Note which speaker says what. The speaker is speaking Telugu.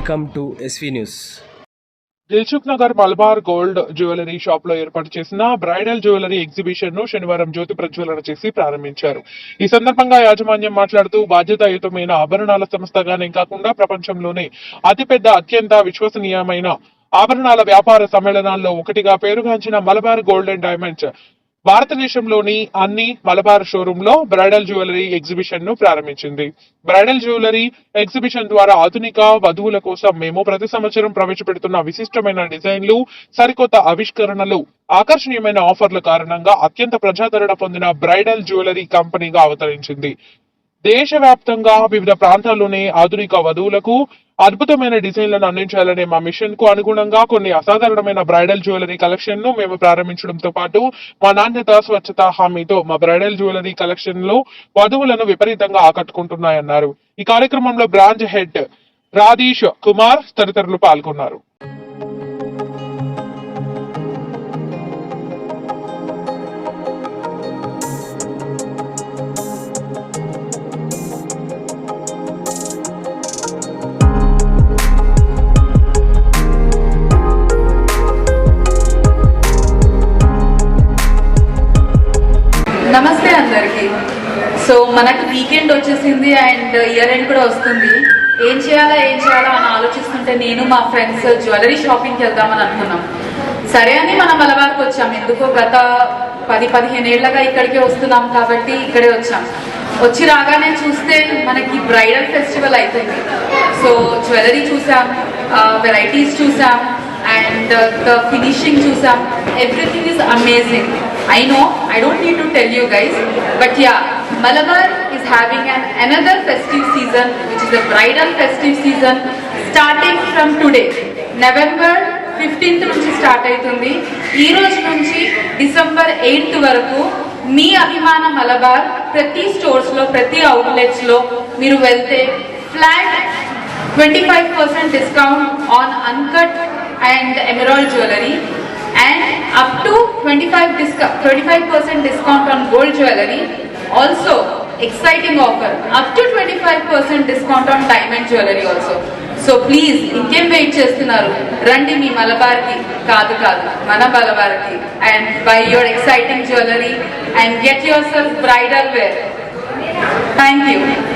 Speaker 1: Welcome to SV news.
Speaker 2: Dilsukh Nagar Malabar gold jewellery shop లో ఏర్పాటు చేసిన బ్రైడల్ జ్యువెలరీ ఎగ్జిబిషన్ ను శనివారం జ్యోతి ప్రజ్వలన చేసి ప్రారంభించారు. ఈ సందర్భంగా యాజమాన్యం మాట్లాడుతూ బాధ్యతాయుతమైన ఆభరణాల సంస్థగానే కాకుండా ప్రపంచంలోనే అతిపెద్ద అత్యంత విశ్వసనీయమైన ఆభరణాల వ్యాపార సమ్మేళనాల్లో ఒకటిగా పేరుగాంచిన మలబార్ గోల్డ్ అండ్ డైమండ్స్ భారతదేశంలోని అన్ని మలబార్ షోరూమ్ లో బ్రైడల్ జ్యువెలరీ ఎగ్జిబిషన్ ను ప్రారంభించింది. బ్రైడల్ జ్యువెలరీ ఎగ్జిబిషన్ ద్వారా ఆధునిక వధువుల కోసం మేము ప్రతి సంవత్సరం ప్రవేశపెడుతున్న విశిష్టమైన డిజైన్లు, సరికొత్త ఆవిష్కరణలు, ఆకర్షణీయమైన ఆఫర్ల కారణంగా అత్యంత ప్రజాదరణ పొందిన బ్రైడల్ జ్యువెలరీ కంపెనీగా అవతరించింది. దేశవ్యాప్తంగా వివిధ ప్రాంతాల్లోనే ఆధునిక వధువులకు అద్భుతమైన డిజైన్లను అందించాలనే మా మిషన్ కు అనుగుణంగా కొన్ని అసాధారణమైన బ్రైడల్ జ్యువెలరీ కలెక్షన్ ను మేము ప్రారంభించడంతో పాటు మా నాణ్యత, స్వచ్ఛత హామీతో మా బ్రైడల్ జ్యువెలరీ కలెక్షన్ లో వధువులను విపరీతంగా ఆకట్టుకుంటున్నాయన్నారు. ఈ కార్యక్రమంలో బ్రాంచ్ హెడ్ రాధీష్ కుమార్ తదితరులు పాల్గొన్నారు.
Speaker 3: నమస్తే అందరికి. సో మనకి వీకెండ్ వచ్చేసింది అండ్ ఇయర్ ఎండ్ కూడా వస్తుంది. ఏం చేయాలా అని ఆలోచిస్తుంటే నేను మా ఫ్రెండ్స్ జ్యువెలరీ షాపింగ్కి వెళ్దామని అనుకున్నాం. సరే అని మనం మలబార్కి వచ్చాం. ఎందుకో గత 10-15 ఏళ్లగా ఇక్కడికే వస్తున్నాం కాబట్టి ఇక్కడే వచ్చాం. వచ్చి రాగానే చూస్తే మనకి బ్రైడల్ ఫెస్టివల్ అవుతుంది. సో జ్యువెలరీ చూసాం, వెరైటీస్ చూసాం and the finishing chusam, everything is amazing. I know I don't need to tell you guys, but yeah, Malabar is having another festive season, which is a bridal festive season starting from today. November 15th నుంచి స్టార్ట్ అవుతుంది. ఈ రోజు నుంచి డిసెంబర్ 8th వరకు మీ అభిమాన మలబార్ ప్రతి స్టోర్స్ లో, ప్రతి అవుట్లెట్స్ లో మీరు వెళ్తే flat 25% discount on uncut and emerald jewelry and up to 25% discount on gold jewelry. Also exciting offer, up to 25% discount on diamond jewelry also. So please, inkem wait chestunaru, randi mee Malabar ki kaadu mana Malabar ki and buy your exciting jewelry and get yourself bridal wear. Thank you.